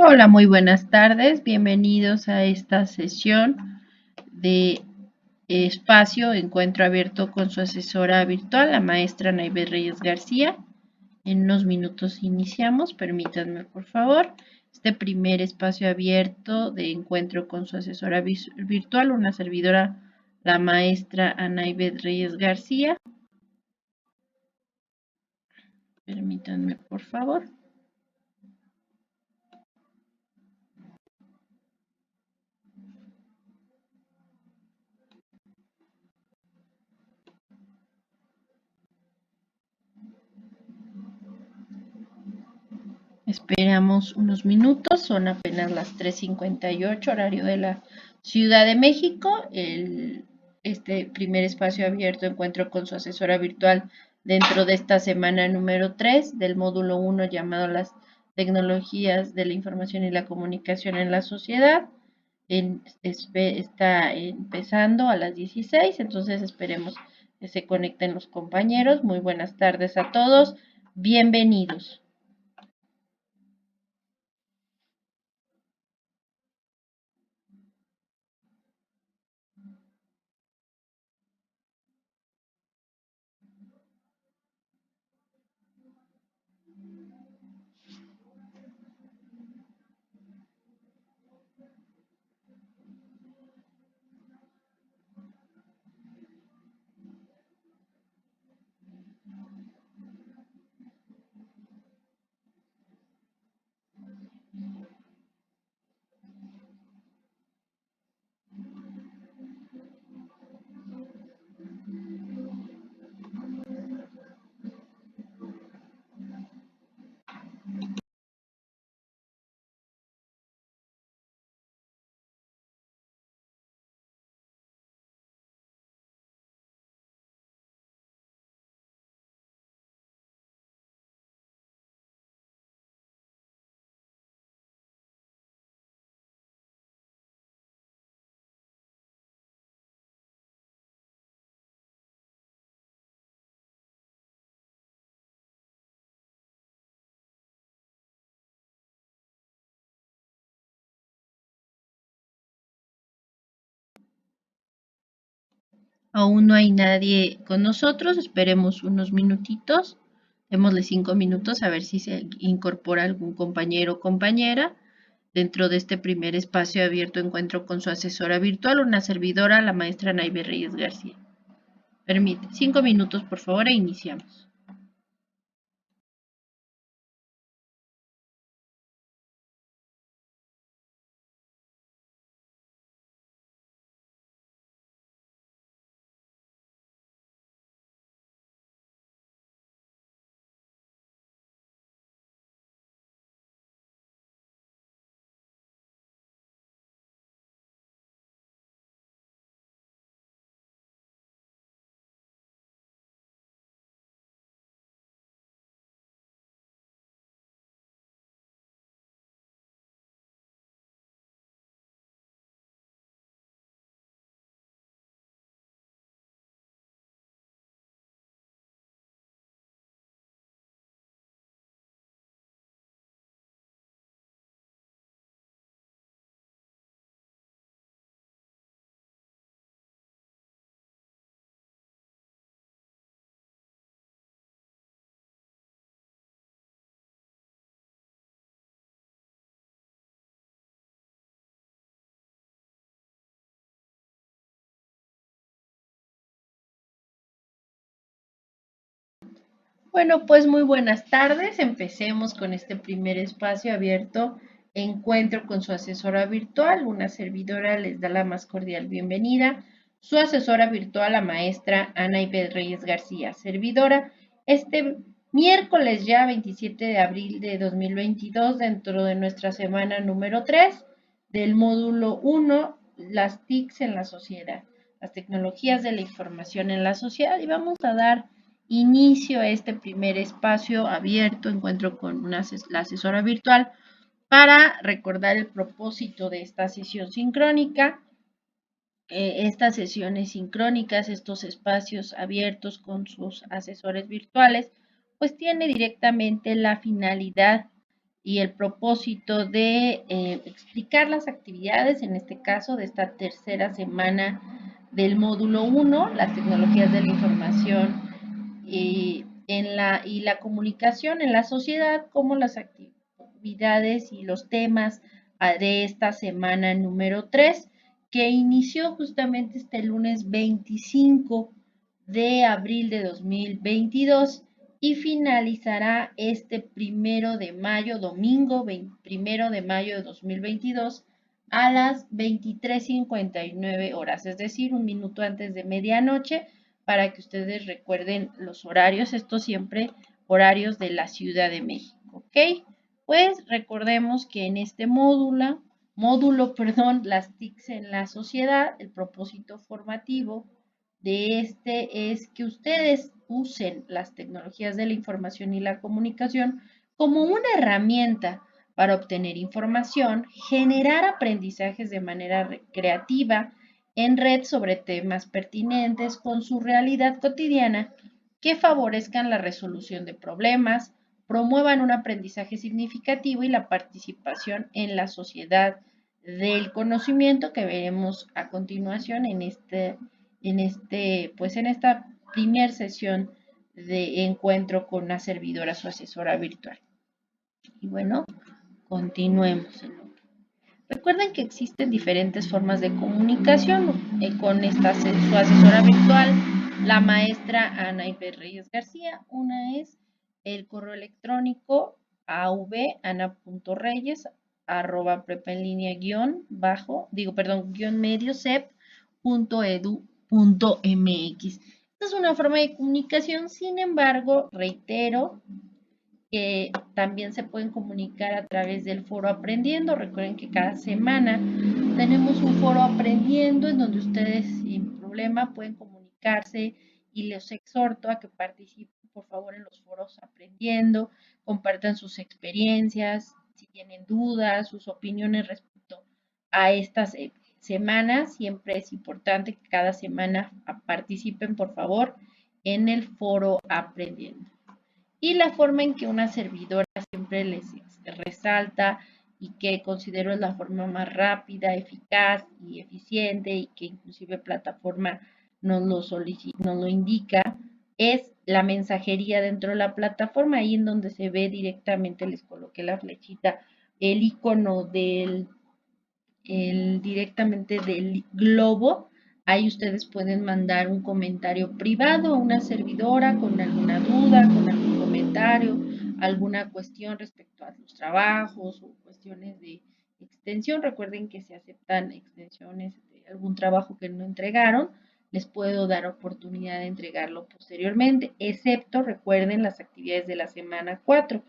Hola, muy buenas tardes. Bienvenidos a esta sesión de espacio Encuentro Abierto con su asesora virtual, la maestra Naibet Reyes García. En unos minutos iniciamos. Permítanme, por favor, este primer espacio abierto de encuentro con su asesora virtual, una servidora, la maestra Naibet Reyes García. Permítanme, por favor. Esperamos unos minutos, son apenas las 3:58 horario de la Ciudad de México. Este primer espacio abierto encuentro con su asesora virtual dentro de esta semana número 3 del módulo 1 llamado las tecnologías de la información y la comunicación en la sociedad. Está empezando a las 16, entonces esperemos que se conecten los compañeros. Muy buenas tardes a todos, bienvenidos. Aún no hay nadie con nosotros, esperemos unos minutitos, démosle 5 minutos a ver si se incorpora algún compañero o compañera dentro de este primer espacio abierto encuentro con su asesora virtual, una servidora, la maestra Naibet Reyes García. Permite, 5 minutos por favor e iniciamos. Bueno, pues muy buenas tardes. Empecemos con este primer espacio abierto, encuentro con su asesora virtual. Una servidora les da la más cordial bienvenida. Su asesora virtual, la maestra Naibet Reyes García, servidora. Este miércoles ya 27 de abril de 2022, dentro de nuestra semana número 3 del módulo 1, las TICs en la sociedad, las tecnologías de la información en la sociedad. Y vamos a dar inicio a este primer espacio abierto, encuentro con la asesora virtual, para recordar el propósito de esta sesión sincrónica. Estas sesiones sincrónicas, estos espacios abiertos con sus asesores virtuales, pues tiene directamente la finalidad y el propósito de explicar las actividades, en este caso de esta tercera semana del módulo 1, las tecnologías de la información y la comunicación en la sociedad, como las actividades y los temas de esta semana número 3, que inició justamente este lunes 25 de abril de 2022 y finalizará este 1 de mayo, domingo 1 de mayo de 2022 a las 23:59 horas, es decir, un minuto antes de medianoche, para que ustedes recuerden los horarios, estos siempre horarios de la Ciudad de México, ¿ok? Pues recordemos que en este módulo, las TICs en la sociedad, el propósito formativo de este es que ustedes usen las tecnologías de la información y la comunicación como una herramienta para obtener información, generar aprendizajes de manera creativa en red sobre temas pertinentes con su realidad cotidiana que favorezcan la resolución de problemas, promuevan un aprendizaje significativo y la participación en la sociedad del conocimiento que veremos a continuación pues en esta primera sesión de encuentro con una servidora, su asesora virtual. Y bueno, continuemos. Recuerden que existen diferentes formas de comunicación con su asesora virtual, la maestra Ana Iber Reyes García. Una es el correo electrónico av.ana.reyes@medio.cep.edu.mx. Esta es una forma de comunicación, sin embargo, reitero, que también se pueden comunicar a través del foro Aprendiendo. Recuerden que cada semana tenemos un foro Aprendiendo en donde ustedes sin problema pueden comunicarse y les exhorto a que participen por favor en los foros Aprendiendo, compartan sus experiencias, si tienen dudas, sus opiniones respecto a estas semanas. Siempre es importante que cada semana participen por favor en el foro Aprendiendo. Y la forma en que una servidora siempre les resalta y que considero es la forma más rápida, eficaz y eficiente, y que inclusive plataforma nos lo indica, es la mensajería dentro de la plataforma. Ahí en donde se ve directamente, les coloqué la flechita, el icono directamente del globo. Ahí ustedes pueden mandar un comentario privado a una servidora con alguna duda, con algún comentario, alguna cuestión respecto a los trabajos o cuestiones de extensión. Recuerden que se aceptan extensiones de algún trabajo que no entregaron. Les puedo dar oportunidad de entregarlo posteriormente, excepto, recuerden, las actividades de la semana 4.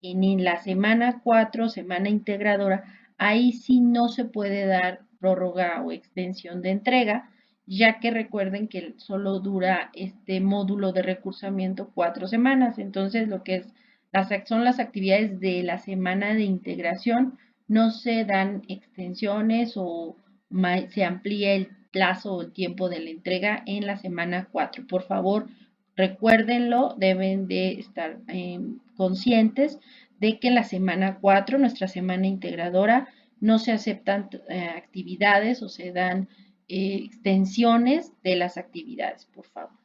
En la semana 4, semana integradora, ahí sí no se puede dar prórroga o extensión de entrega, ya que recuerden que solo dura este módulo de recursamiento 4 semanas. Entonces, lo que son las actividades de la semana de integración, no se dan extensiones o se amplía el plazo o el tiempo de la entrega en la semana 4. Por favor, recuérdenlo, deben de estar conscientes de que en la semana 4, nuestra semana integradora, no se aceptan actividades o se dan extensiones de las actividades, por favor.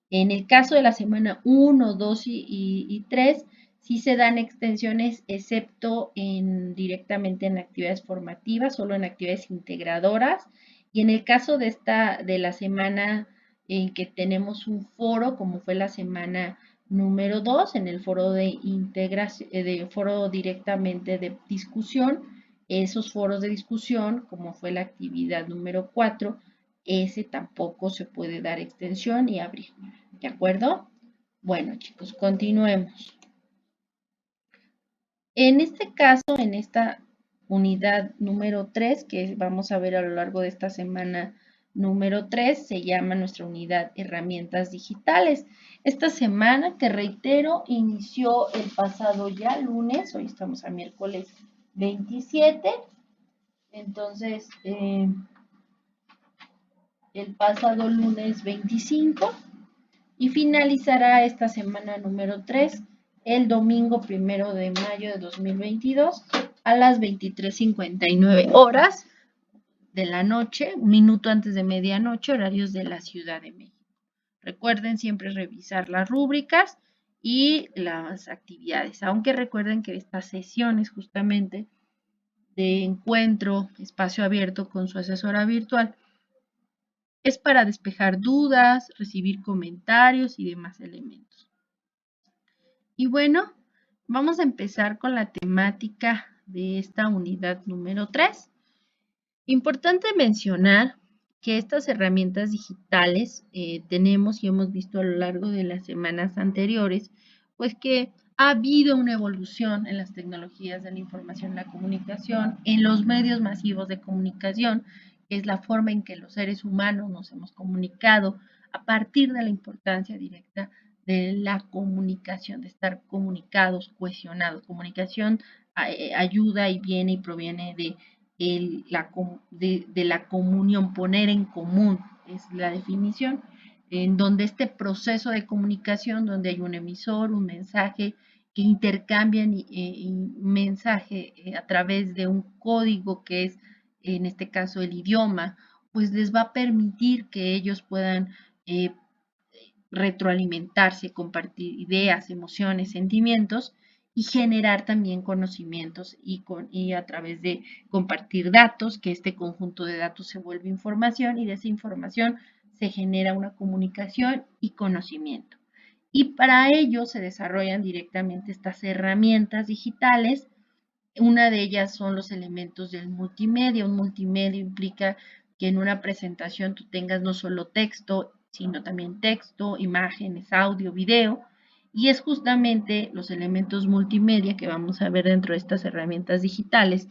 En el caso de la semana 1, 2 y 3, sí se dan extensiones, excepto directamente en actividades formativas, solo en actividades integradoras. Y en el caso de la semana en que tenemos un foro, como fue la semana número 2, en el foro de integración, foro directamente de discusión, esos foros de discusión, como fue la actividad número 4, ese tampoco se puede dar extensión y abrir. ¿De acuerdo? Bueno, chicos, continuemos. En este caso, en esta unidad número 3, que vamos a ver a lo largo de esta semana número 3, se llama nuestra unidad herramientas digitales. Esta semana, te reitero, inició el pasado ya lunes, hoy estamos a miércoles 27, entonces el pasado lunes 25, y finalizará esta semana número 3 el domingo 1 de mayo de 2022 a las 23:59 horas de la noche, un minuto antes de medianoche, horarios de la Ciudad de México. Recuerden siempre revisar las rúbricas y las actividades, aunque recuerden que estas sesiones justamente de encuentro, espacio abierto con su asesora virtual, es para despejar dudas, recibir comentarios y demás elementos. Y bueno, vamos a empezar con la temática de esta unidad número 3. Importante mencionar que estas herramientas digitales tenemos y hemos visto a lo largo de las semanas anteriores, pues que ha habido una evolución en las tecnologías de la información y la comunicación, en los medios masivos de comunicación, que es la forma en que los seres humanos nos hemos comunicado a partir de la importancia directa de la comunicación, de estar comunicados, cohesionados. Comunicación ayuda y viene y proviene de la comunión, poner en común, es la definición, en donde este proceso de comunicación, donde hay un emisor, un mensaje, que intercambian mensaje a través de un código que es, en este caso, el idioma, pues les va a permitir que ellos puedan retroalimentarse, compartir ideas, emociones, sentimientos y generar también conocimientos y a través de compartir datos, que este conjunto de datos se vuelve información y de esa información se genera una comunicación y conocimiento. Y para ello se desarrollan directamente estas herramientas digitales. Una de ellas son los elementos del multimedia. Un multimedia implica que en una presentación tú tengas no solo texto, sino también texto, imágenes, audio, video. Y es justamente los elementos multimedia que vamos a ver dentro de estas herramientas digitales.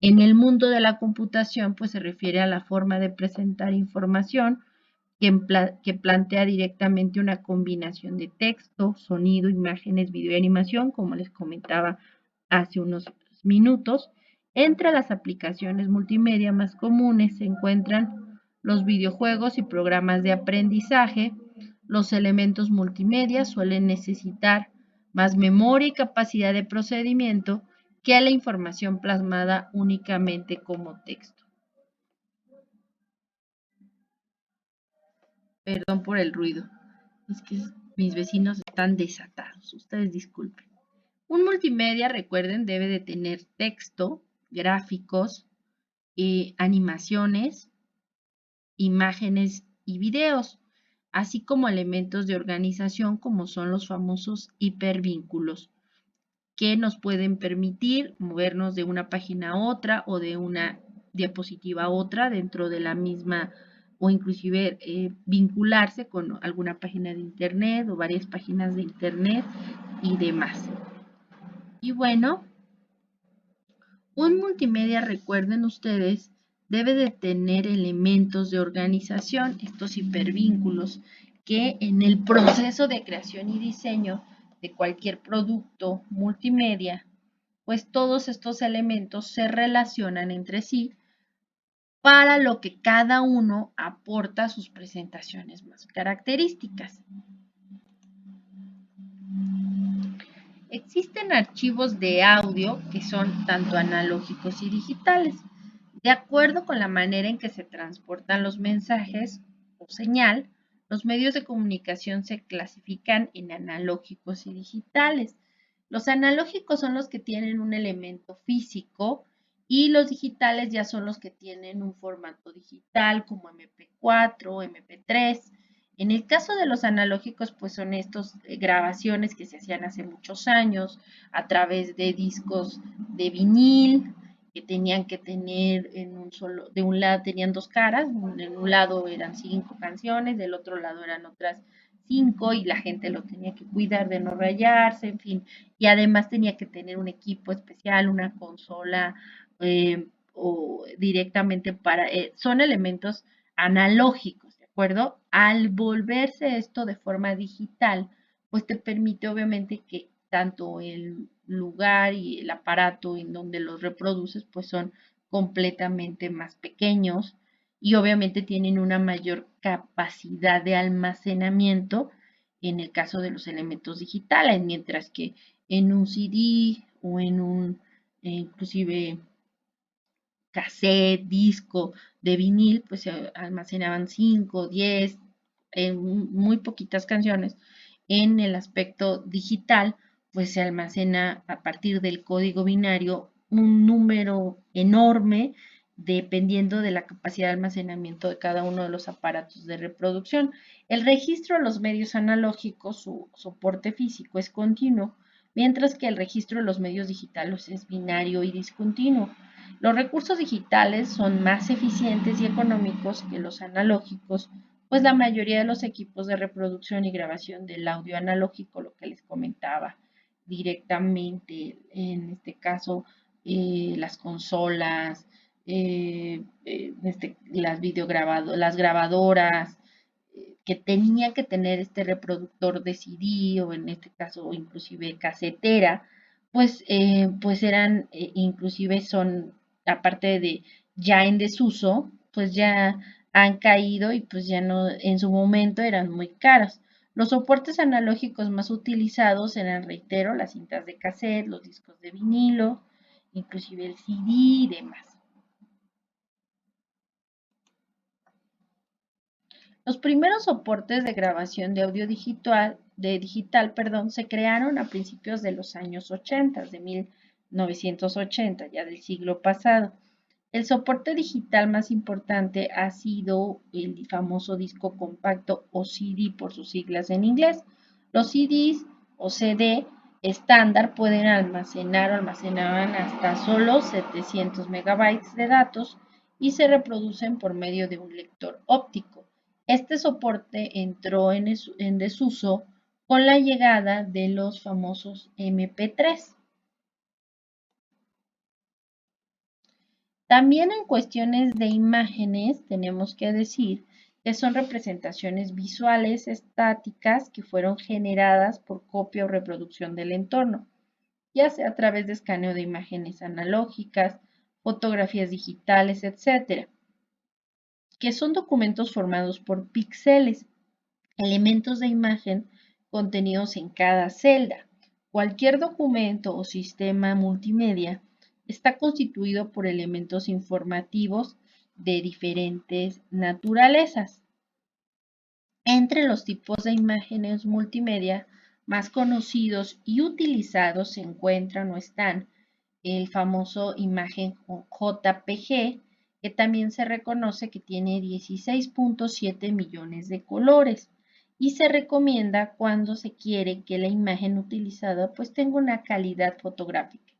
En el mundo de la computación, pues se refiere a la forma de presentar información que plantea directamente una combinación de texto, sonido, imágenes, video y animación, como les comentaba hace unos minutos. Entre las aplicaciones multimedia más comunes se encuentran los videojuegos y programas de aprendizaje. Los elementos multimedia suelen necesitar más memoria y capacidad de procedimiento que la información plasmada únicamente como texto. Perdón por el ruido, es que mis vecinos están desatados, ustedes disculpen. Un multimedia, recuerden, debe de tener texto, gráficos, animaciones, imágenes y videos, así como elementos de organización como son los famosos hipervínculos, que nos pueden permitir movernos de una página a otra o de una diapositiva a otra dentro de la misma o inclusive vincularse con alguna página de internet o varias páginas de internet y demás. Y bueno, un multimedia, recuerden ustedes, debe de tener elementos de organización, estos hipervínculos, que en el proceso de creación y diseño de cualquier producto multimedia, pues todos estos elementos se relacionan entre sí para lo que cada uno aporta a sus presentaciones más características. Existen archivos de audio que son tanto analógicos y digitales. De acuerdo con la manera en que se transportan los mensajes o señal, los medios de comunicación se clasifican en analógicos y digitales. Los analógicos son los que tienen un elemento físico y los digitales ya son los que tienen un formato digital como MP4 o MP3. En el caso de los analógicos, pues son estas grabaciones que se hacían hace muchos años a través de discos de vinil, que tenían que tener de un lado tenían dos caras, en un lado eran 5 canciones, del otro lado eran otras 5 y la gente lo tenía que cuidar de no rayarse, en fin, y además tenía que tener un equipo especial, una consola o directamente son elementos analógicos, ¿de acuerdo? Al volverse esto de forma digital, pues te permite obviamente que tanto el lugar y el aparato en donde los reproduces pues son completamente más pequeños y obviamente tienen una mayor capacidad de almacenamiento en el caso de los elementos digitales, mientras que en un CD o en un inclusive cassette, disco de vinil, pues se almacenaban 5, 10, muy poquitas canciones. En el aspecto digital, pues se almacena a partir del código binario un número enorme dependiendo de la capacidad de almacenamiento de cada uno de los aparatos de reproducción. El registro de los medios analógicos, su soporte físico es continuo, mientras que el registro de los medios digitales es binario y discontinuo. Los recursos digitales son más eficientes y económicos que los analógicos, pues la mayoría de los equipos de reproducción y grabación del audio analógico, lo que les comentaba directamente, en este caso las consolas, las grabadoras, que tenían que tener este reproductor de CD o en este caso inclusive casetera, pues eran, inclusive son, aparte de ya en desuso, pues ya han caído y pues ya no, en su momento eran muy caros. Los soportes analógicos más utilizados eran, reitero, las cintas de cassette, los discos de vinilo, inclusive el CD y demás. Los primeros soportes de grabación de audio digital, se crearon a principios de los años 80, de 1980, ya del siglo pasado. El soporte digital más importante ha sido el famoso disco compacto o CD por sus siglas en inglés. Los CDs o CD estándar pueden almacenar o almacenaban hasta solo 700 megabytes de datos y se reproducen por medio de un lector óptico. Este soporte entró en desuso con la llegada de los famosos MP3. También en cuestiones de imágenes tenemos que decir que son representaciones visuales estáticas que fueron generadas por copia o reproducción del entorno, ya sea a través de escaneo de imágenes analógicas, fotografías digitales, etcétera, que son documentos formados por píxeles, elementos de imagen contenidos en cada celda. Cualquier documento o sistema multimedia está constituido por elementos informativos de diferentes naturalezas. Entre los tipos de imágenes multimedia más conocidos y utilizados se encuentran o están el famoso imagen JPG, que también se reconoce que tiene 16.7 millones de colores y se recomienda cuando se quiere que la imagen utilizada pues tenga una calidad fotográfica.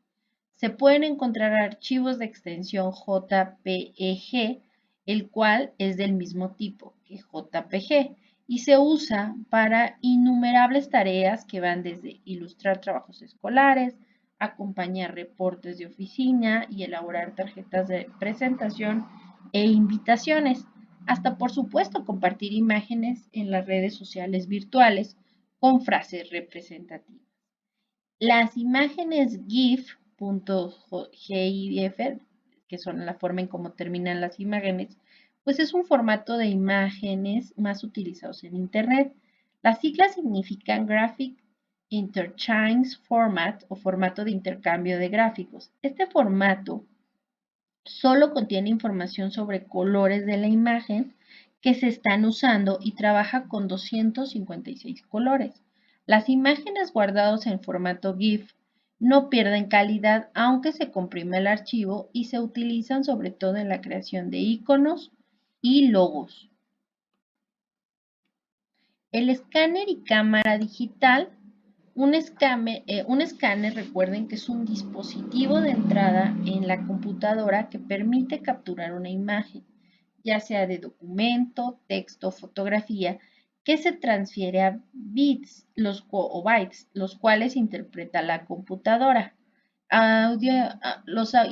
Se pueden encontrar archivos de extensión JPEG, el cual es del mismo tipo que JPG y se usa para innumerables tareas que van desde ilustrar trabajos escolares, acompañar reportes de oficina y elaborar tarjetas de presentación e invitaciones, hasta por supuesto compartir imágenes en las redes sociales virtuales con frases representativas. Las imágenes GIF, .gif, que son la forma en cómo terminan las imágenes, pues es un formato de imágenes más utilizados en Internet. Las siglas significan Graphic Interchange Format o formato de intercambio de gráficos. Este formato solo contiene información sobre colores de la imagen que se están usando y trabaja con 256 colores. Las imágenes guardadas en formato GIF no pierden calidad aunque se comprime el archivo y se utilizan sobre todo en la creación de iconos y logos. El escáner y cámara digital. Un escáner, recuerden que es un dispositivo de entrada en la computadora que permite capturar una imagen, ya sea de documento, texto o fotografía, que se transfiere a bits o bytes, los cuales interpreta la computadora.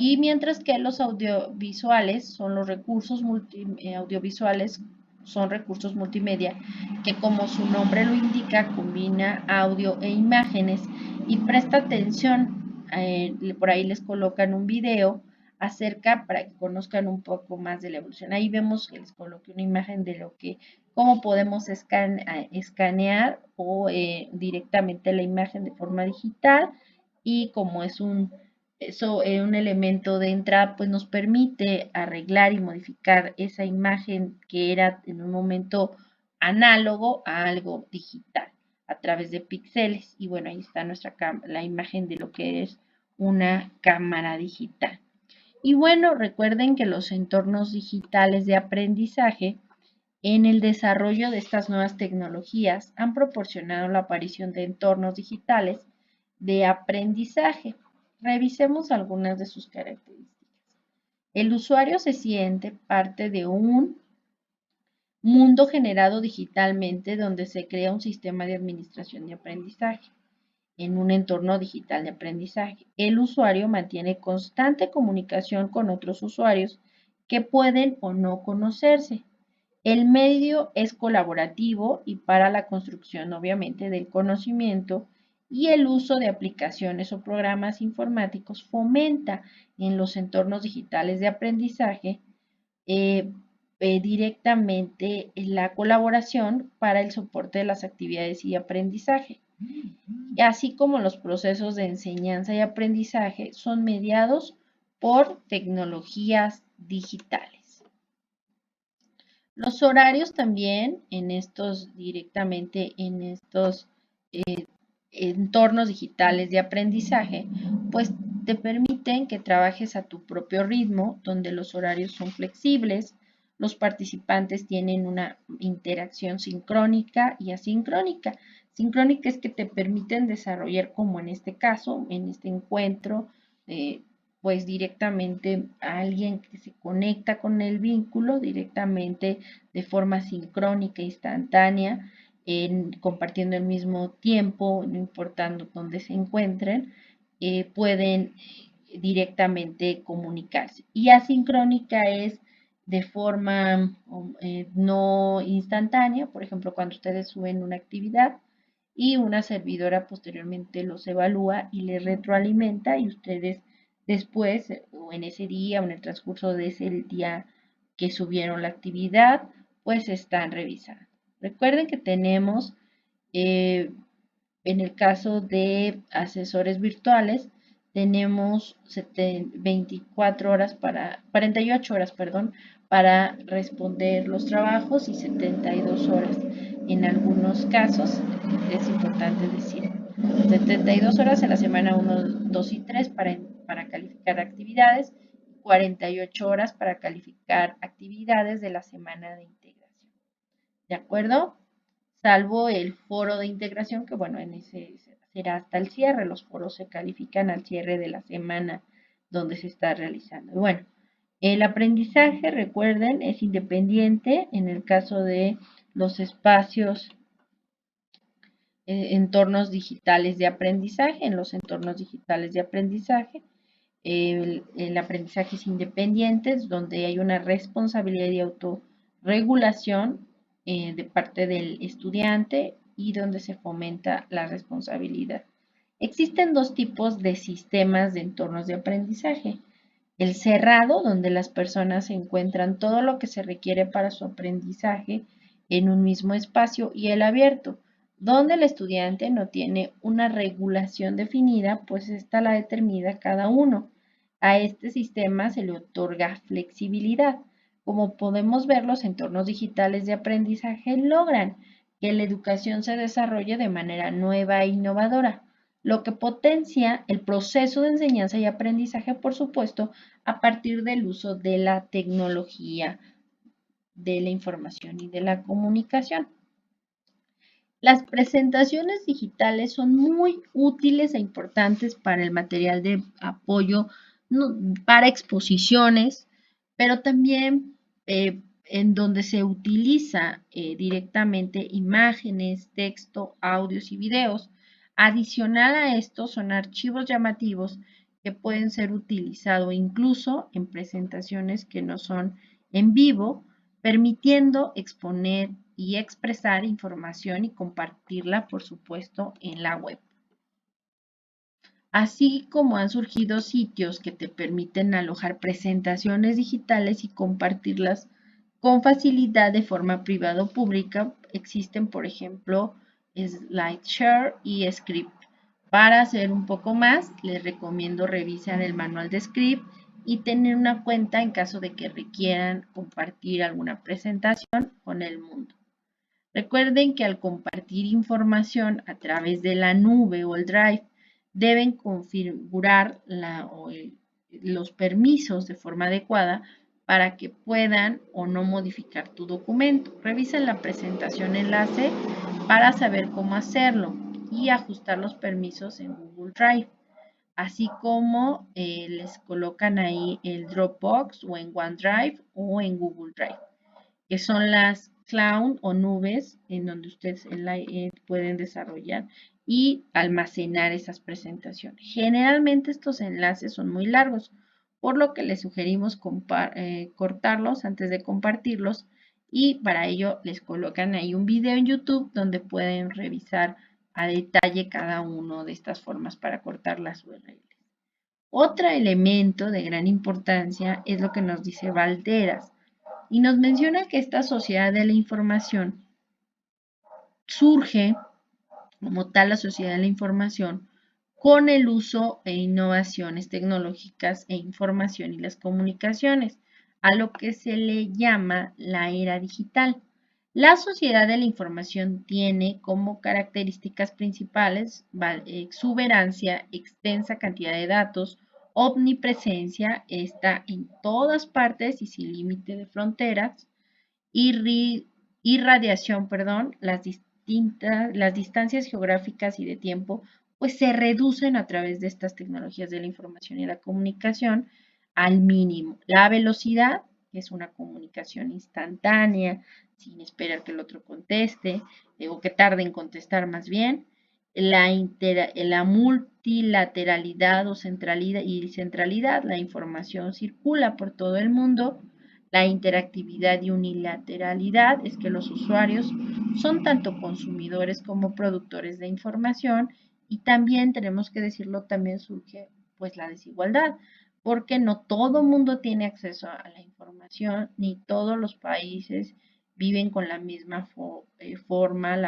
Y mientras que los audiovisuales son los recursos audiovisuales son recursos multimedia que, como su nombre lo indica, combina audio e imágenes y presta atención. Por ahí les colocan un video acerca para que conozcan un poco más de la evolución. Ahí vemos que les coloqué una imagen de cómo podemos escanear o directamente la imagen de forma digital y como es un elemento de entrada, pues nos permite arreglar y modificar esa imagen que era en un momento análogo a algo digital a través de píxeles. Y bueno, ahí está la imagen de lo que es una cámara digital. Y bueno, recuerden que los entornos digitales de aprendizaje en el desarrollo de estas nuevas tecnologías han proporcionado la aparición de entornos digitales de aprendizaje. Revisemos algunas de sus características. El usuario se siente parte de un mundo generado digitalmente donde se crea un sistema de administración de aprendizaje. En un entorno digital de aprendizaje, el usuario mantiene constante comunicación con otros usuarios que pueden o no conocerse. El medio es colaborativo y para la construcción, obviamente, del conocimiento, y el uso de aplicaciones o programas informáticos fomenta en los entornos digitales de aprendizaje eh, directamente la colaboración para el soporte de las actividades y aprendizaje, así como los procesos de enseñanza y aprendizaje son mediados por tecnologías digitales. Los horarios también directamente en estos entornos digitales de aprendizaje, pues te permiten que trabajes a tu propio ritmo, donde los horarios son flexibles, los participantes tienen una interacción sincrónica y asincrónica. Sincrónica es que te permiten desarrollar, como en este caso, en este encuentro, pues directamente a alguien que se conecta con el vínculo directamente de forma sincrónica, instantánea, compartiendo el mismo tiempo, no importando dónde se encuentren, pueden directamente comunicarse. Y asincrónica es de forma no instantánea, por ejemplo, cuando ustedes suben una actividad y una servidora posteriormente los evalúa y les retroalimenta y ustedes después o en ese día o en el transcurso de ese día que subieron la actividad, pues están revisando. Recuerden que tenemos, en el caso de asesores virtuales, tenemos 48 horas, perdón, para responder los trabajos y 72 horas. En algunos casos, es importante decir, 72 horas en la semana 1, 2 y 3 para calificar actividades, 48 horas para calificar actividades de la semana de integración. ¿De acuerdo? Salvo el foro de integración, que bueno, en ese será hasta el cierre. Los foros se califican al cierre de la semana donde se está realizando. Y bueno, el aprendizaje, recuerden, es independiente en el caso de los espacios, entornos digitales de aprendizaje. En los entornos digitales de aprendizaje, el aprendizaje es independiente, es donde hay una responsabilidad y autorregulación de parte del estudiante y donde se fomenta la responsabilidad. Existen dos tipos de sistemas de entornos de aprendizaje. El cerrado, donde las personas encuentran todo lo que se requiere para su aprendizaje en un mismo espacio, y el abierto, donde el estudiante no tiene una regulación definida, pues esta la determina cada uno. A este sistema se le otorga flexibilidad. Como podemos ver, los entornos digitales de aprendizaje logran que la educación se desarrolle de manera nueva e innovadora, lo que potencia el proceso de enseñanza y aprendizaje, por supuesto, a partir del uso de la tecnología, de la información y de la comunicación. Las presentaciones digitales son muy útiles e importantes para el material de apoyo, para exposiciones, pero también en donde se utiliza directamente imágenes, texto, audios y videos. Adicional a esto son archivos llamativos que pueden ser utilizados incluso en presentaciones que no son en vivo, permitiendo exponer y expresar información y compartirla, por supuesto, en la web. Así como han surgido sitios que te permiten alojar presentaciones digitales y compartirlas con facilidad de forma privada o pública, existen, por ejemplo, SlideShare y Script. Para hacer un poco más, les recomiendo revisar el manual de script y tener una cuenta en caso de que requieran compartir alguna presentación con el mundo. Recuerden que al compartir información a través de la nube o el Drive, deben configurar los permisos de forma adecuada para que puedan o no modificar tu documento. Revisen la presentación enlace para saber cómo hacerlo y ajustar los permisos en Google Drive, así como les colocan ahí el Dropbox o en OneDrive o en Google Drive, que son las cloud o nubes en donde ustedes pueden desarrollar y almacenar esas presentaciones. Generalmente estos enlaces son muy largos, por lo que les sugerimos cortarlos antes de compartirlos, y para ello les colocan ahí un video en YouTube donde pueden revisar a detalle cada una de estas formas para cortar las URLs. Otro elemento de gran importancia es lo que nos dice Valderas, y nos menciona que esta sociedad de la información surge como tal, la sociedad de la información, con el uso e innovaciones tecnológicas e información y las comunicaciones, a lo que se le llama la era digital. La sociedad de la información tiene como características principales exuberancia, extensa cantidad de datos, omnipresencia, está en todas partes y sin límite de fronteras, irradiación, perdón, las distancias geográficas y de tiempo, pues se reducen a través de estas tecnologías de la información y la comunicación al mínimo. La velocidad, que es una comunicación instantánea, sin esperar que el otro conteste, o que tarde en contestar más bien. La multilateralidad o centralidad y centralidad, la información circula por todo el mundo. La interactividad y unilateralidad es que los usuarios son tanto consumidores como productores de información, y también tenemos que decirlo, también surge pues la desigualdad, porque no todo mundo tiene acceso a la información, ni todos los países viven con la misma forma,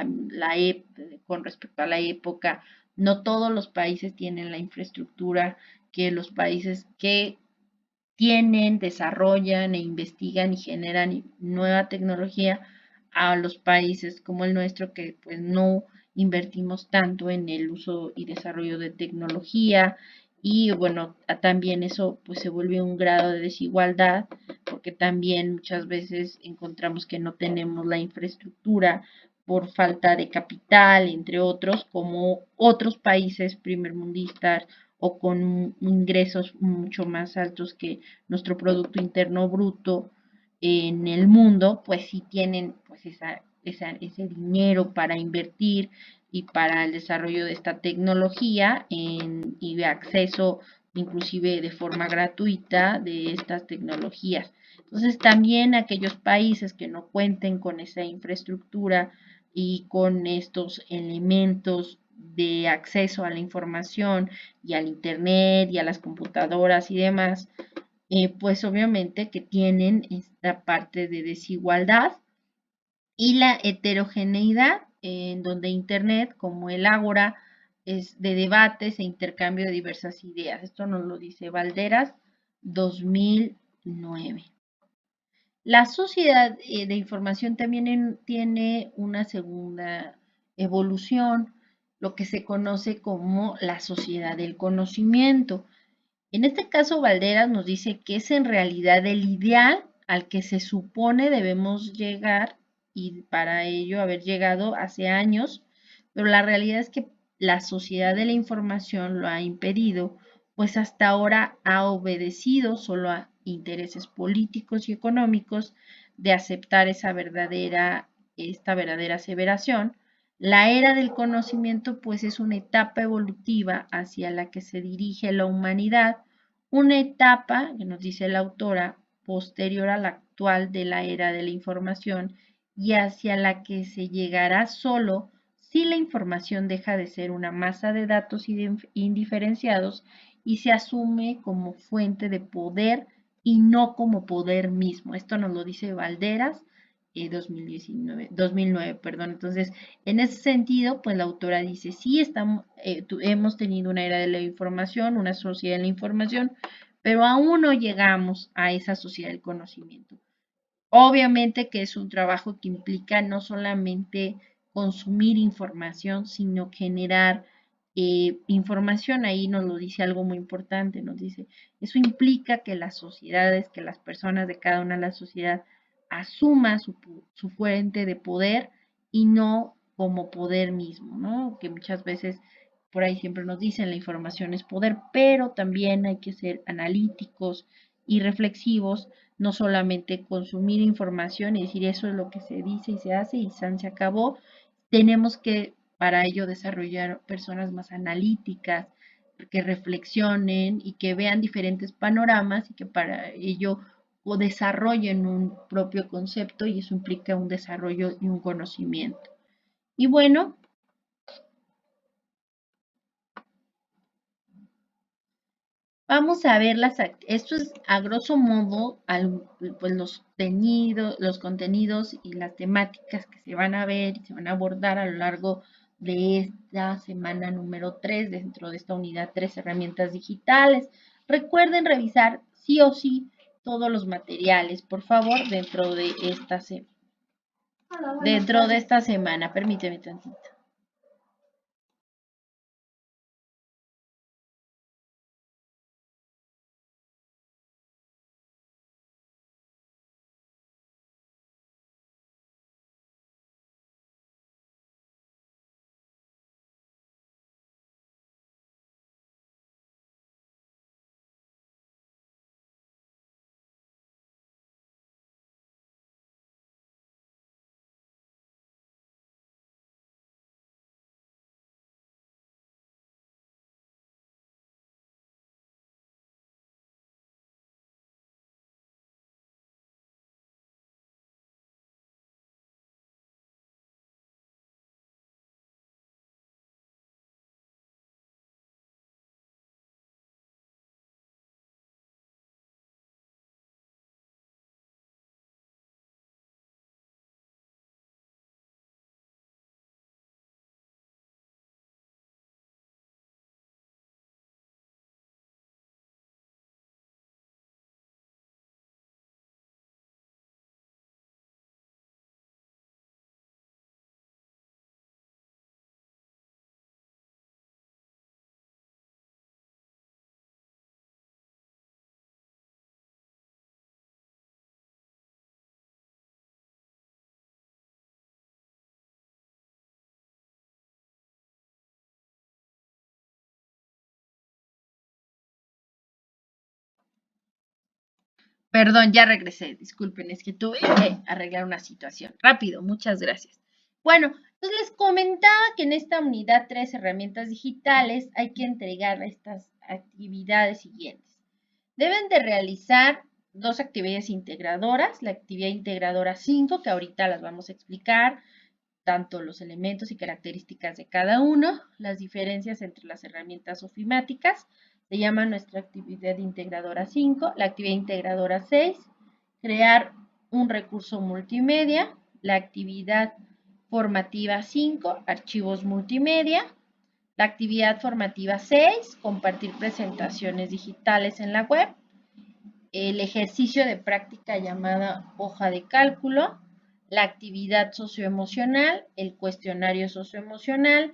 con respecto a la época. No todos los países tienen la infraestructura que los países que tienen, desarrollan e investigan y generan nueva tecnología, a los países como el nuestro, que pues no invertimos tanto en el uso y desarrollo de tecnología. Y bueno, también eso pues se vuelve un grado de desigualdad, porque también muchas veces encontramos que no tenemos la infraestructura por falta de capital, entre otros, como otros países primermundistas o con ingresos mucho más altos que nuestro Producto Interno Bruto en el mundo, pues sí tienen pues ese dinero para invertir y para el desarrollo de esta tecnología y de acceso inclusive de forma gratuita de estas tecnologías. Entonces también aquellos países que no cuenten con esa infraestructura y con estos elementos de acceso a la información y al internet y a las computadoras y demás, pues obviamente que tienen esta parte de desigualdad y la heterogeneidad, en donde internet, como el ágora, es de debates e intercambio de diversas ideas. Esto nos lo dice Valderas 2009. La sociedad de información también tiene una segunda evolución, lo que se conoce como la sociedad del conocimiento. En este caso, Valderas nos dice que es en realidad el ideal al que se supone debemos llegar, y para ello haber llegado hace años, pero la realidad es que la sociedad de la información lo ha impedido, pues hasta ahora ha obedecido solo a intereses políticos y económicos de aceptar esta verdadera aseveración. La era del conocimiento pues es una etapa evolutiva hacia la que se dirige la humanidad, una etapa, que nos dice la autora, posterior a la actual de la era de la información, y hacia la que se llegará solo si la información deja de ser una masa de datos indiferenciados y se asume como fuente de poder y no como poder mismo. Esto nos lo dice Valderas 2009, perdón. Entonces, en ese sentido, pues la autora dice, sí, hemos tenido una era de la información, una sociedad de la información, pero aún no llegamos a esa sociedad del conocimiento. Obviamente que es un trabajo que implica no solamente consumir información, sino generar información. Ahí nos lo dice algo muy importante, nos dice, eso implica que las sociedades, que las personas de cada una de las sociedades asuma su fuente de poder y no como poder mismo, ¿no? Que muchas veces por ahí siempre nos dicen la información es poder, pero también hay que ser analíticos y reflexivos, no solamente consumir información y decir eso es lo que se dice y se hace y se acabó. Tenemos que para ello desarrollar personas más analíticas, que reflexionen y que vean diferentes panoramas y que para ello o desarrollen un propio concepto y eso implica un desarrollo y un conocimiento. Y bueno, vamos a ver esto es a grosso modo pues los contenidos y las temáticas que se van a ver y se van a abordar a lo largo de esta semana número 3 dentro de esta unidad 3 herramientas digitales. Recuerden revisar sí o sí todos los materiales, por favor, dentro de esta semana. Permíteme tantito. Perdón, ya regresé. Disculpen, es que tuve que arreglar una situación. Rápido, muchas gracias. Bueno, entonces les comentaba que en esta unidad 3, herramientas digitales, hay que entregar estas actividades siguientes. Deben de realizar dos actividades integradoras, la actividad integradora 5, que ahorita las vamos a explicar, tanto los elementos y características de cada uno, las diferencias entre las herramientas ofimáticas, se llama nuestra actividad integradora 5, la actividad integradora 6, crear un recurso multimedia, la actividad formativa 5, archivos multimedia, la actividad formativa 6, compartir presentaciones digitales en la web, el ejercicio de práctica llamada hoja de cálculo, la actividad socioemocional, el cuestionario socioemocional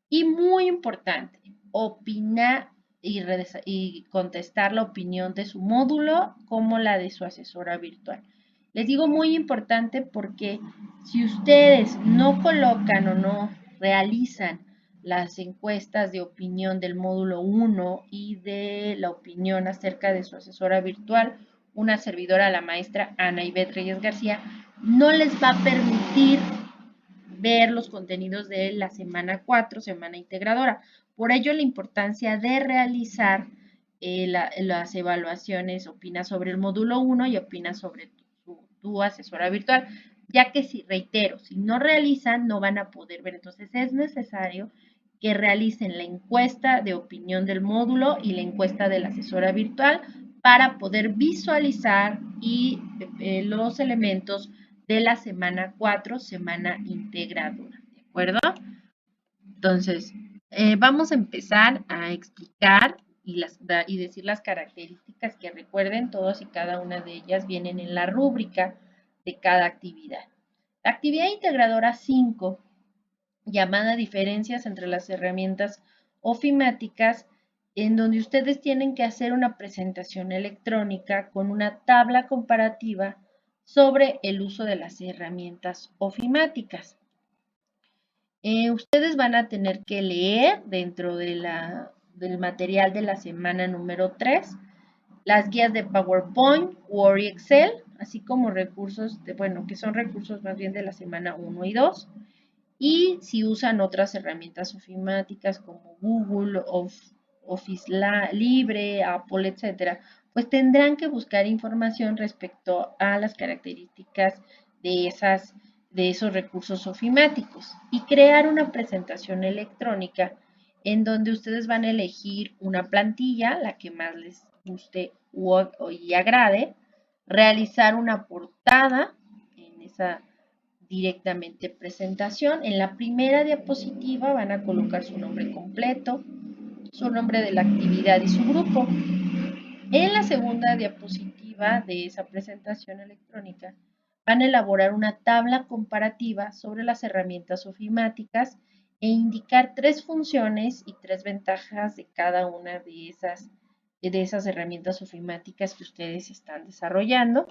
y muy importante, opinar y contestar la opinión de su módulo como la de su asesora virtual. Les digo muy importante porque si ustedes no colocan o no realizan las encuestas de opinión del módulo 1 y de la opinión acerca de su asesora virtual, una servidora, la maestra Ana Ivette Reyes García, no les va a permitir ver los contenidos de la semana 4, semana integradora. Por ello, la importancia de realizar las evaluaciones, opina sobre el módulo 1 y opina sobre tu asesora virtual, ya que si, reitero, si no realizan, no van a poder ver. Entonces, es necesario que realicen la encuesta de opinión del módulo y la encuesta de la asesora virtual para poder visualizar y los elementos de la semana 4, semana integradora, ¿de acuerdo? Entonces, vamos a empezar a explicar y decir las características que recuerden, todas y cada una de ellas vienen en la rúbrica de cada actividad. La actividad integradora 5, llamada diferencias entre las herramientas ofimáticas, en donde ustedes tienen que hacer una presentación electrónica con una tabla comparativa sobre el uso de las herramientas ofimáticas. Ustedes van a tener que leer dentro del material de la semana número 3 las guías de PowerPoint, Word y Excel, así como recursos, que son recursos más bien de la semana 1 y 2. Y si usan otras herramientas ofimáticas como Google, Office Libre, Apple, etcétera, pues tendrán que buscar información respecto a las características de esos recursos ofimáticos y crear una presentación electrónica en donde ustedes van a elegir una plantilla, la que más les guste y agrade, realizar una portada en esa directamente presentación. En la primera diapositiva van a colocar su nombre completo, su nombre de la actividad y su grupo. En la segunda diapositiva de esa presentación electrónica van a elaborar una tabla comparativa sobre las herramientas ofimáticas e indicar 3 funciones y 3 ventajas de cada una de esas herramientas ofimáticas que ustedes están desarrollando.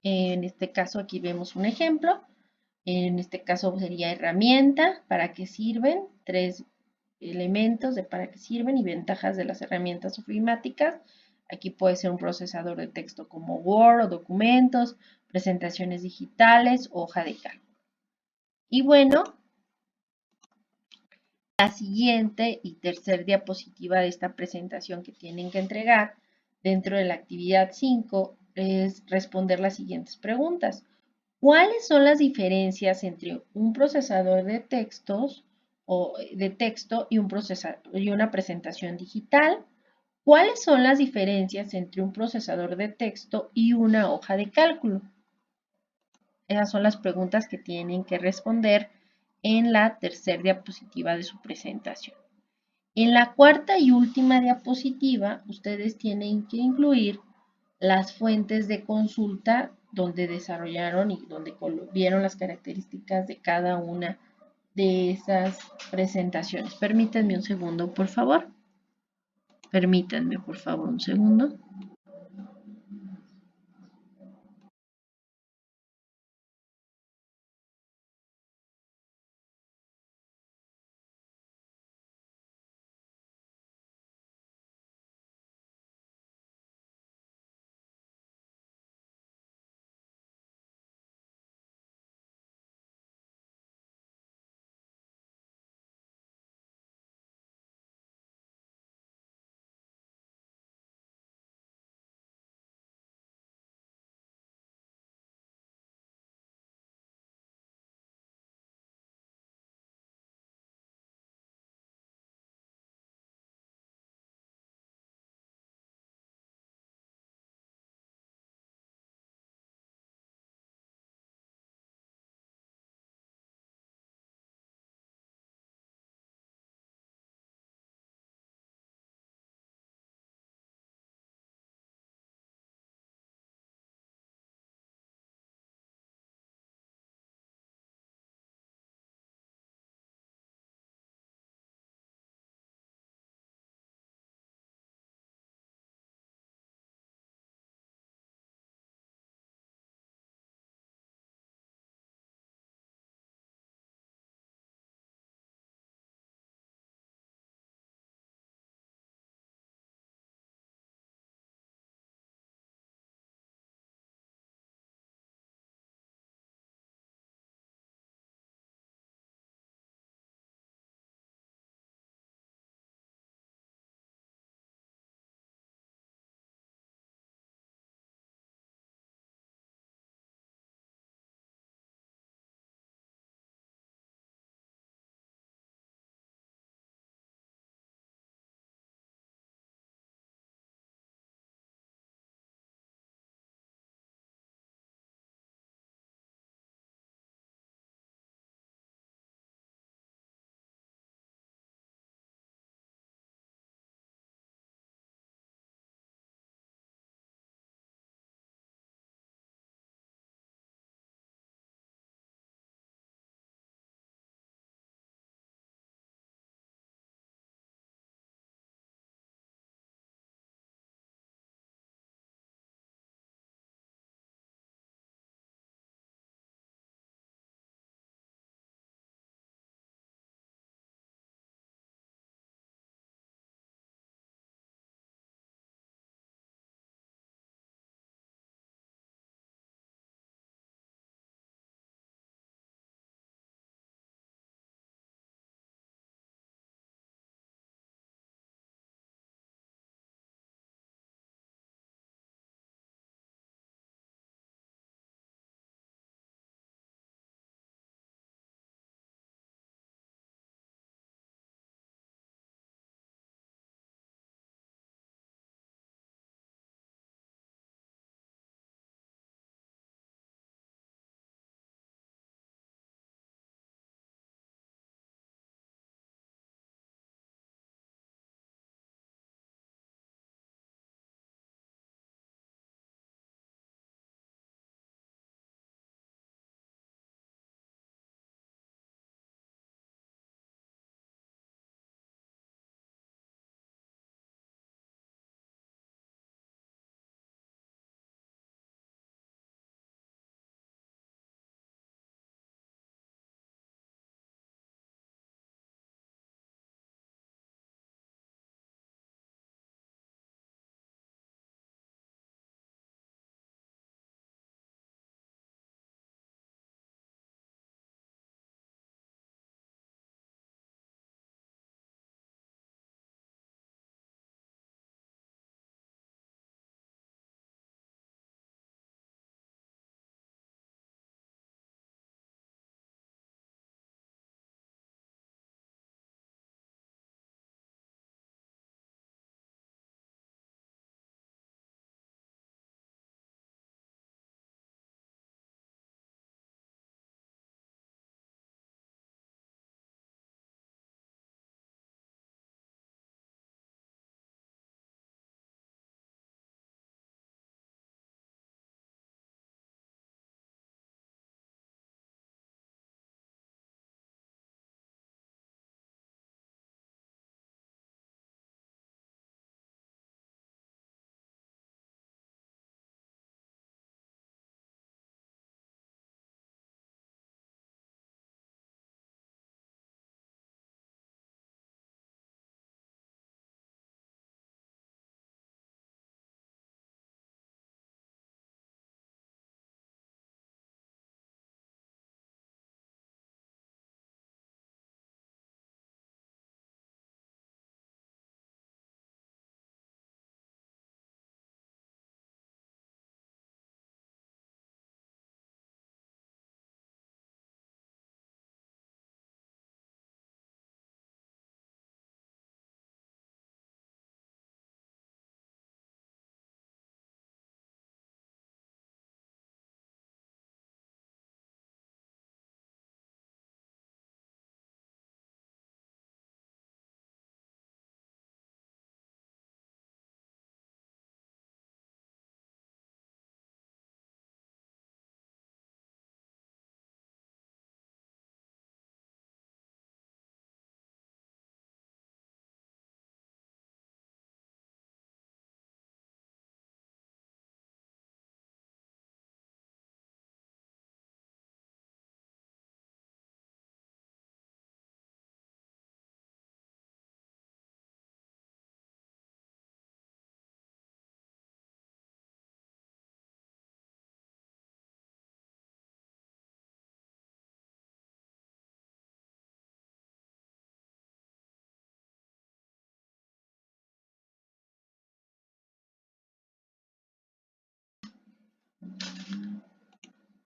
En este caso aquí vemos un ejemplo. En este caso sería herramienta, para qué sirven, 3 elementos de para qué sirven y ventajas de las herramientas ofimáticas. Aquí puede ser un procesador de texto como Word o documentos, presentaciones digitales, hoja de cálculo. Y bueno, la siguiente y tercer diapositiva de esta presentación que tienen que entregar dentro de la actividad 5 es responder las siguientes preguntas. ¿Cuáles son las diferencias entre un procesador de textos o de texto y una presentación digital? ¿Cuáles son las diferencias entre un procesador de texto y una hoja de cálculo? Esas son las preguntas que tienen que responder en la tercera diapositiva de su presentación. En la cuarta y última diapositiva, ustedes tienen que incluir las fuentes de consulta donde desarrollaron y donde vieron las características de cada una de esas presentaciones. Permítanme un segundo, por favor. Permítanme, por favor, un segundo.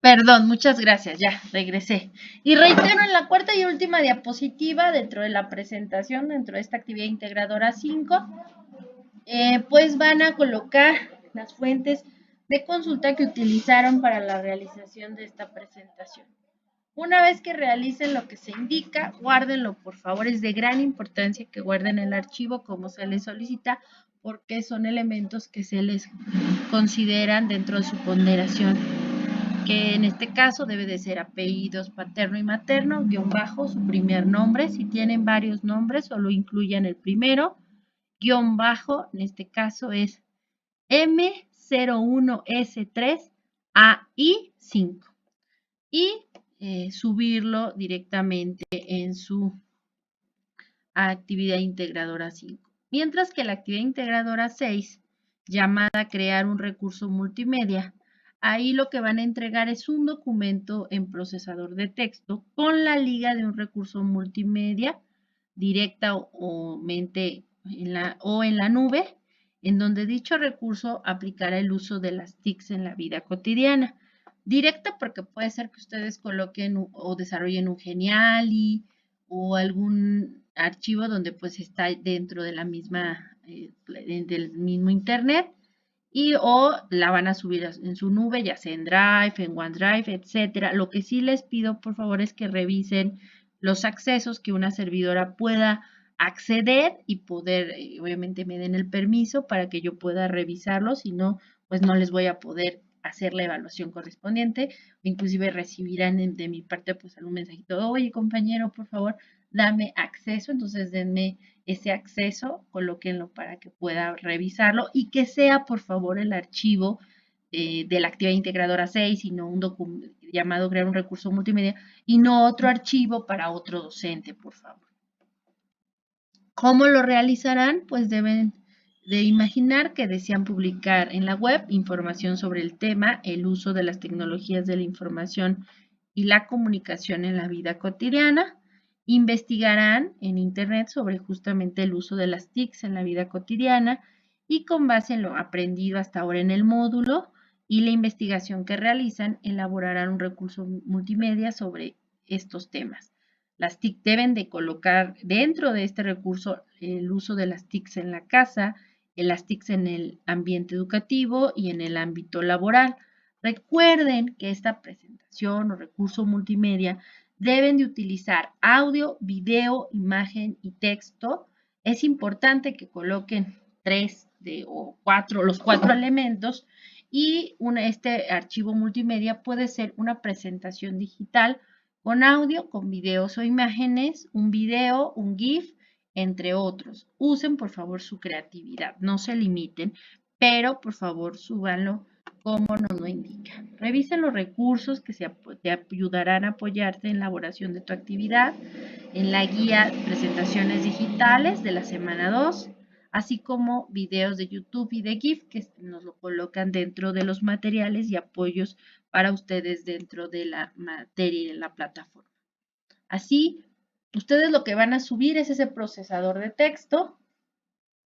Perdón, muchas gracias, ya regresé. Y reitero en la cuarta y última diapositiva, dentro de la presentación, dentro de esta actividad integradora 5, pues van a colocar las fuentes de consulta que utilizaron para la realización de esta presentación. Una vez que realicen lo que se indica, guárdenlo, por favor. Es de gran importancia que guarden el archivo como se les solicita, porque son elementos que se les consideran dentro de su ponderación, que en este caso debe de ser apellidos paterno y materno, guión bajo, su primer nombre. Si tienen varios nombres, solo incluyan el primero, guión bajo, en este caso es M01S3AI5, y subirlo directamente en su actividad integradora 5. Mientras que la actividad integradora 6, llamada crear un recurso multimedia, ahí lo que van a entregar es un documento en procesador de texto con la liga de un recurso multimedia directa o en la nube, en donde dicho recurso aplicará el uso de las TICs en la vida cotidiana. Directa porque puede ser que ustedes coloquen o desarrollen un Geniali o algún archivo donde pues está dentro de la misma, del mismo internet, y o la van a subir en su nube, ya sea en Drive, en OneDrive, etcétera. Lo que sí les pido, por favor, es que revisen los accesos, que una servidora pueda acceder y poder, obviamente me den el permiso para que yo pueda revisarlo. Si no, pues no les voy a poder hacer la evaluación correspondiente, o inclusive recibirán de mi parte pues algún mensajito: oye compañero, por favor, dame acceso. Entonces denme ese acceso, colóquenlo para que pueda revisarlo, y que sea por favor el archivo de la actividad integradora 6 y no un documento llamado crear un recurso multimedia, y no otro archivo para otro docente, por favor. ¿Cómo lo realizarán? Pues deben de imaginar que desean publicar en la web información sobre el tema, el uso de las tecnologías de la información y la comunicación en la vida cotidiana. Investigarán en Internet sobre justamente el uso de las TICs en la vida cotidiana, y con base en lo aprendido hasta ahora en el módulo y la investigación que realizan, elaborarán un recurso multimedia sobre estos temas. Las TIC deben de colocar dentro de este recurso el uso de las TICs en la casa, las TICs en el ambiente educativo y en el ámbito laboral. Recuerden que esta presentación o recurso multimedia deben de utilizar audio, video, imagen y texto. Es importante que coloquen los cuatro elementos, y este archivo multimedia puede ser una presentación digital con audio, con videos o imágenes, un video, un GIF, entre otros. Usen por favor su creatividad, no se limiten, pero por favor súbanlo como nos lo indica. Revisen los recursos que te ayudarán a apoyarte en la elaboración de tu actividad, en la guía Presentaciones Digitales de la semana 2, así como videos de YouTube y de GIF que nos lo colocan dentro de los materiales y apoyos para ustedes dentro de la materia y de la plataforma. Así, ustedes lo que van a subir es ese procesador de texto,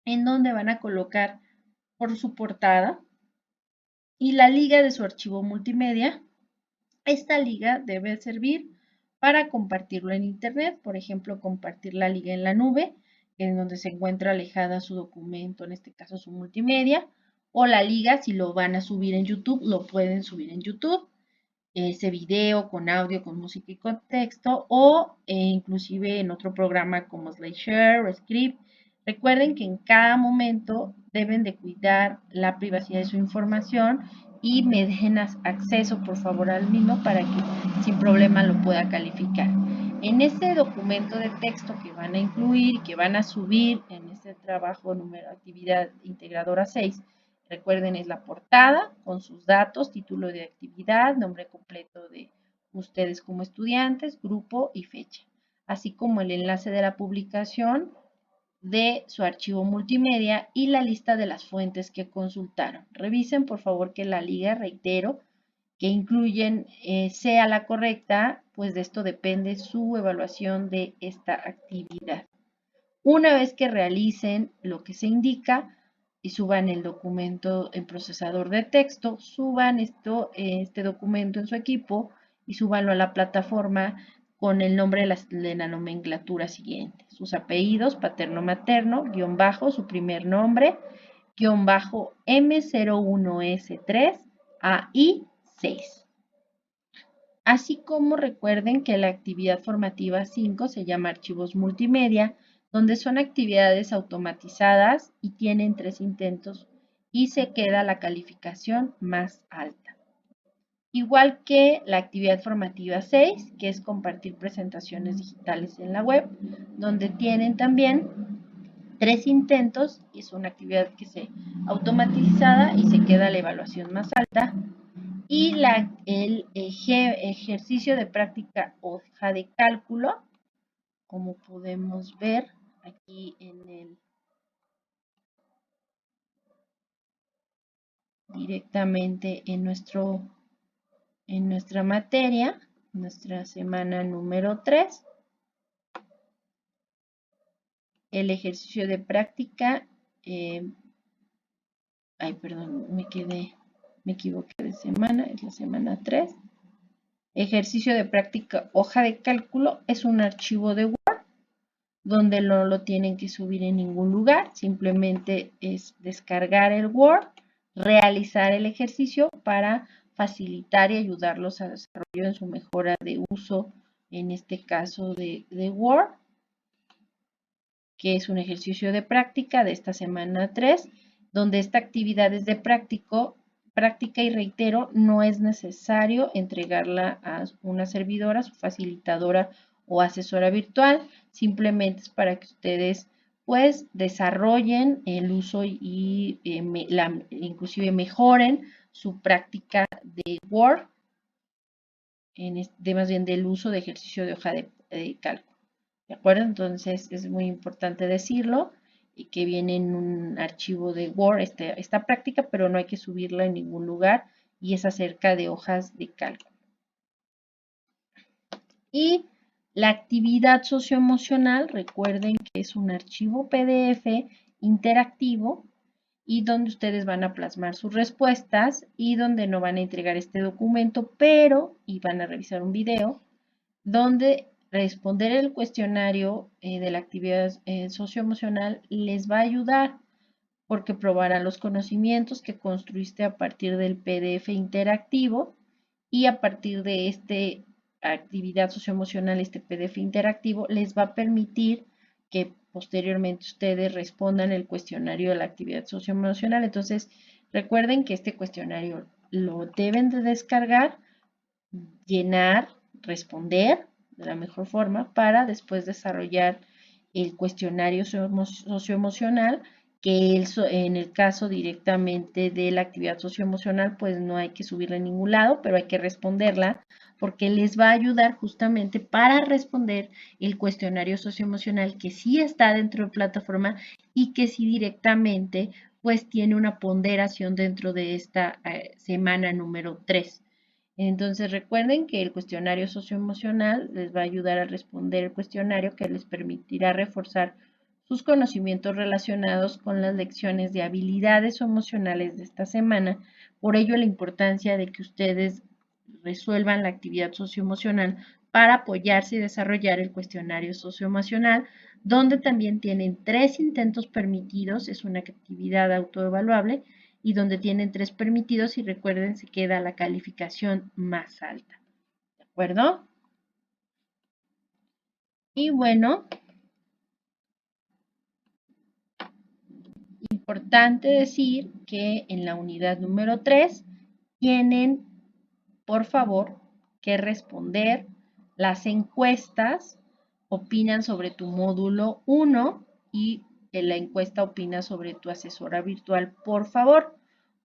en donde van a colocar por su portada y la liga de su archivo multimedia. Esta liga debe servir para compartirlo en Internet, por ejemplo, compartir la liga en la nube, en donde se encuentra alejada su documento, en este caso su multimedia, o la liga, si lo van a subir en YouTube, lo pueden subir en YouTube, ese video con audio, con música y con texto, o inclusive en otro programa como SlideShare o Script. Recuerden que en cada momento deben de cuidar la privacidad de su información, y me dejen acceso por favor al mismo para que sin problema lo pueda calificar. En ese documento de texto que van a incluir, que van a subir en este trabajo número actividad integradora 6, recuerden, es la portada con sus datos, título de actividad, nombre completo de ustedes como estudiantes, grupo y fecha, así como el enlace de la publicación de su archivo multimedia y la lista de las fuentes que consultaron. Revisen por favor que la liga, reitero, que incluyen sea la correcta, pues de esto depende su evaluación de esta actividad. Una vez que realicen lo que se indica, y suban el documento en procesador de texto, suban este documento en su equipo y súbanlo a la plataforma con el nombre de la nomenclatura siguiente. Sus apellidos, paterno, materno, guión bajo, su primer nombre, guión bajo M01S3 AI6. Así como recuerden que la actividad formativa 5 se llama archivos multimedia, donde son actividades automatizadas y tienen 3 intentos y se queda la calificación más alta. Igual que la actividad formativa 6, que es compartir presentaciones digitales en la web, donde tienen también 3 intentos, y es una actividad que se automatizada y se queda la evaluación más alta. Y el ejercicio de práctica hoja de cálculo, como podemos ver aquí directamente en nuestra materia, nuestra semana número 3. El ejercicio de práctica, perdón, me equivoqué de semana, es la semana 3. Ejercicio de práctica hoja de cálculo es un archivo de Word donde no lo tienen que subir en ningún lugar, simplemente es descargar el Word, realizar el ejercicio para facilitar y ayudarlos a desarrollo en su mejora de uso, en este caso de Word, que es un ejercicio de práctica de esta semana 3, donde esta actividad es de práctica y reitero, no es necesario entregarla a una servidora, su facilitadora o asesora virtual, simplemente es para que ustedes pues desarrollen el uso y inclusive mejoren su práctica de Word, más bien del uso de ejercicio de hoja de cálculo. ¿De acuerdo? Entonces es muy importante decirlo y que viene en un archivo de Word esta práctica, pero no hay que subirla en ningún lugar y es acerca de hojas de cálculo. Y la actividad socioemocional, recuerden que es un archivo PDF interactivo y donde ustedes van a plasmar sus respuestas y donde no van a entregar este documento, pero, y van a revisar un video, donde responder el cuestionario de la actividad socioemocional les va a ayudar porque probará los conocimientos que construiste a partir del PDF interactivo y a partir de esta actividad socioemocional, este PDF interactivo, les va a permitir que posteriormente ustedes respondan el cuestionario de la actividad socioemocional. Entonces, recuerden que este cuestionario lo deben de descargar, llenar, responder de la mejor forma para después desarrollar el cuestionario socioemocional, que en el caso directamente de la actividad socioemocional, pues no hay que subirla en ningún lado, pero hay que responderla porque les va a ayudar justamente para responder el cuestionario socioemocional que sí está dentro de plataforma y que sí directamente pues tiene una ponderación dentro de esta semana número 3. Entonces recuerden que el cuestionario socioemocional les va a ayudar a responder el cuestionario que les permitirá reforzar sus conocimientos relacionados con las lecciones de habilidades emocionales de esta semana. Por ello la importancia de que ustedes resuelvan la actividad socioemocional para apoyarse y desarrollar el cuestionario socioemocional, donde también tienen 3 intentos permitidos, es una actividad autoevaluable, y donde tienen 3 permitidos y recuerden se queda la calificación más alta. ¿De acuerdo? Y bueno, importante decir que en la unidad número 3 tienen, por favor, que responder las encuestas. Opinan sobre tu módulo 1 y en la encuesta opina sobre tu asesora virtual, por favor.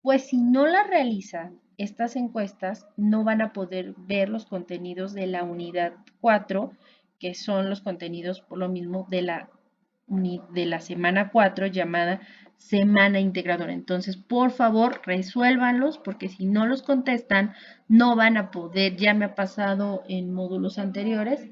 Pues si no la realizan estas encuestas, no van a poder ver los contenidos de la unidad 4, que son los contenidos por lo mismo de la semana 4 llamada semana integradora. Entonces, por favor, resuélvanlos porque si no los contestan, no van a poder. Ya me ha pasado en módulos anteriores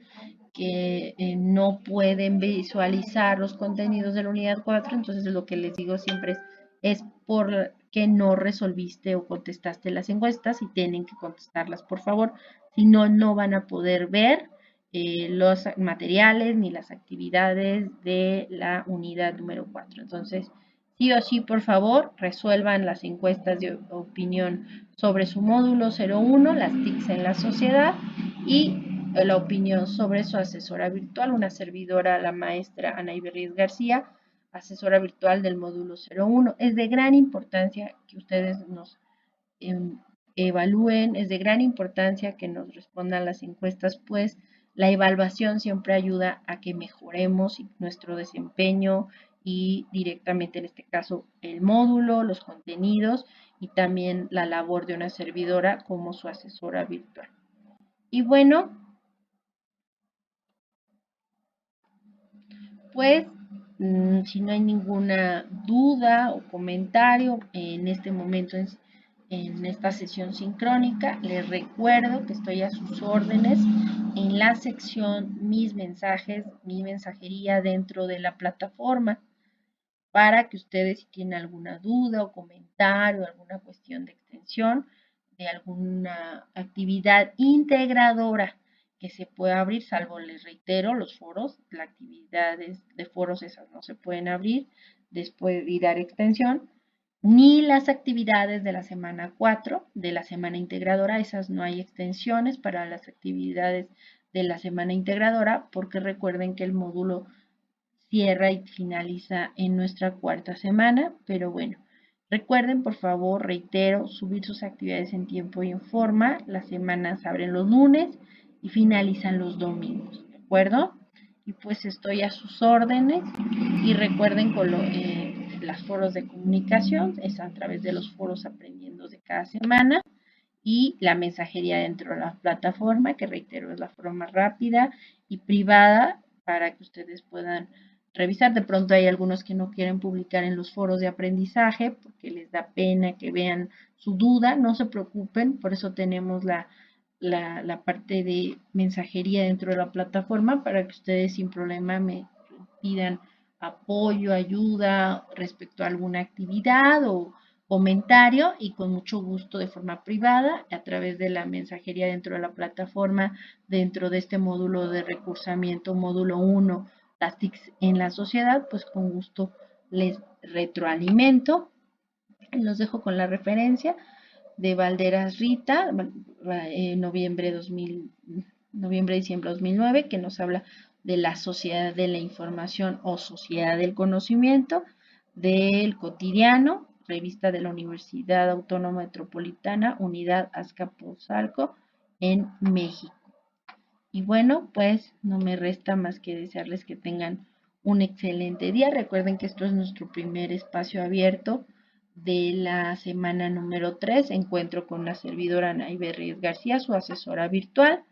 que no pueden visualizar los contenidos de la unidad 4, entonces lo que les digo siempre es es porque no resolviste o contestaste las encuestas y tienen que contestarlas, por favor. Si no, no van a poder ver los materiales ni las actividades de la unidad número 4. Entonces, sí o sí, por favor, resuelvan las encuestas de opinión sobre su módulo 01, las TICs en la sociedad, y la opinión sobre su asesora virtual, una servidora, la maestra Ana Iberriz García, asesora virtual del módulo 01. Es de gran importancia que ustedes nos evalúen, es de gran importancia que nos respondan las encuestas, pues la evaluación siempre ayuda a que mejoremos nuestro desempeño y directamente en este caso el módulo, los contenidos y también la labor de una servidora como su asesora virtual. Y bueno, pues si no hay ninguna duda o comentario en este momento en esta sesión sincrónica, les recuerdo que estoy a sus órdenes en la sección Mis mensajes, mi mensajería dentro de la plataforma para que ustedes si tienen alguna duda o comentario, alguna cuestión de extensión, de alguna actividad integradora que se pueda abrir, salvo les reitero, los foros, las actividades de foros esas no se pueden abrir después y dar extensión, ni las actividades de la semana 4, de la semana integradora, esas no hay extensiones para las actividades de la semana integradora, porque recuerden que el módulo cierra y finaliza en nuestra cuarta semana, pero bueno, recuerden por favor, reitero, subir sus actividades en tiempo y en forma. Las semanas abren los lunes y finalizan los domingos, ¿de acuerdo? Y pues estoy a sus órdenes y recuerden con las foros de comunicación, es a través de los foros aprendiendo de cada semana y la mensajería dentro de la plataforma, que reitero es la forma rápida y privada para que ustedes puedan revisar. De pronto hay algunos que no quieren publicar en los foros de aprendizaje porque les da pena que vean su duda. No se preocupen, por eso tenemos la parte de mensajería dentro de la plataforma para que ustedes sin problema me pidan apoyo, ayuda respecto a alguna actividad o comentario y con mucho gusto de forma privada a través de la mensajería dentro de la plataforma, dentro de este módulo de recursamiento, módulo 1, las TICs en la sociedad, pues con gusto les retroalimento. Los dejo con la referencia de Valderas Rita, noviembre-diciembre 2009, que nos habla de la sociedad de la información o sociedad del conocimiento, del cotidiano, revista de la Universidad Autónoma Metropolitana, Unidad Azcapotzalco, en México. Y bueno, pues no me resta más que desearles que tengan un excelente día. Recuerden que esto es nuestro primer espacio abierto de la semana número 3. Encuentro con la servidora Ana Iberriz García, su asesora virtual.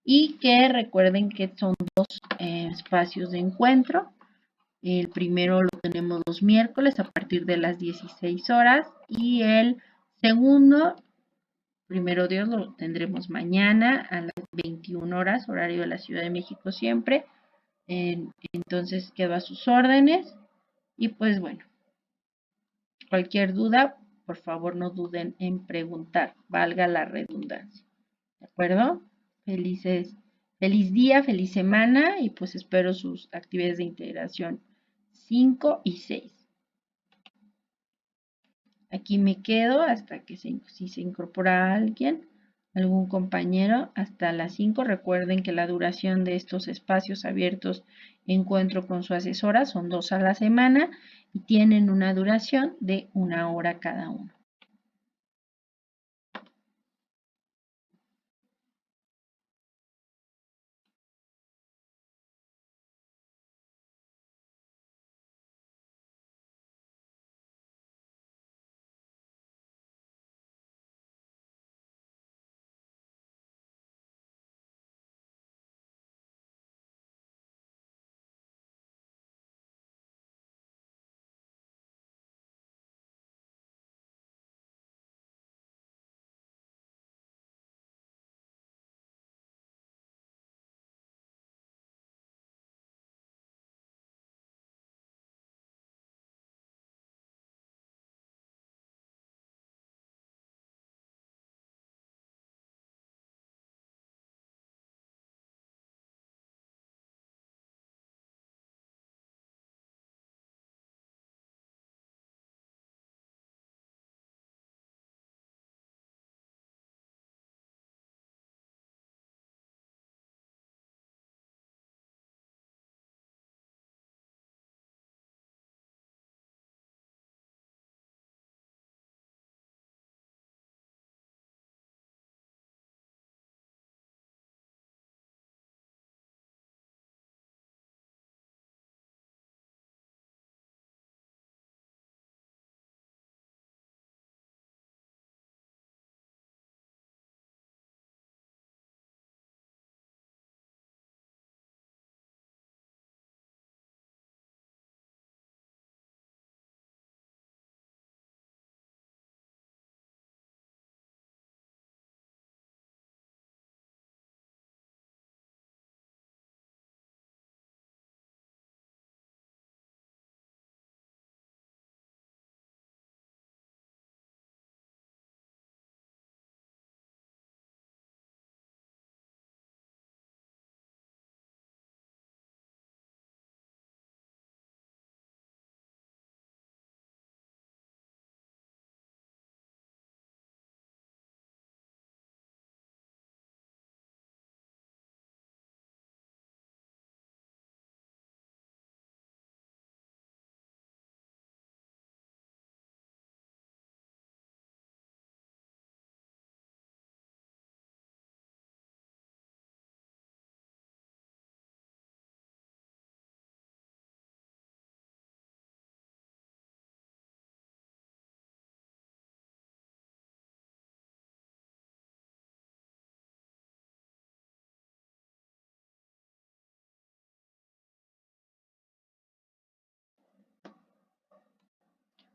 Y que recuerden que son dos espacios de encuentro. El primero lo tenemos los miércoles a partir de las 16 horas y el segundo, primero Dios, lo tendremos mañana a las 21 horas, horario de la Ciudad de México siempre. Entonces quedo a sus órdenes y pues bueno, cualquier duda, por favor no duden en preguntar, valga la redundancia. ¿De acuerdo? Feliz día, feliz semana y pues espero sus actividades de integración 5 y 6. Aquí me quedo hasta que si se incorpora alguien, algún compañero, hasta las 5. Recuerden que la duración de estos espacios abiertos encuentro con su asesora son 2 a la semana y tienen una duración de 1 hora cada uno.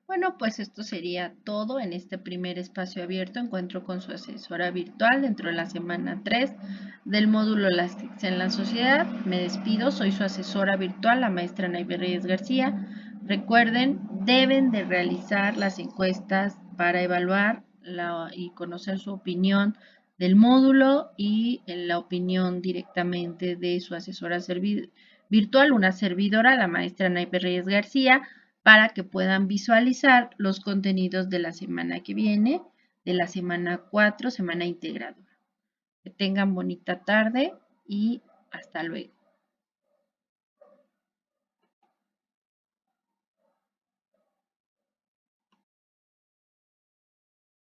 Bueno, pues esto sería todo en este primer espacio abierto. Encuentro con su asesora virtual dentro de la semana 3 del módulo Las TICs en la sociedad. Me despido, soy su asesora virtual, la maestra Naybe Reyes García. Recuerden, deben de realizar las encuestas para evaluar y conocer su opinión del módulo y la opinión directamente de su asesora virtual, una servidora, la maestra Naybe Reyes García, para que puedan visualizar los contenidos de la semana que viene, de la semana 4, semana integradora. Que tengan bonita tarde y hasta luego.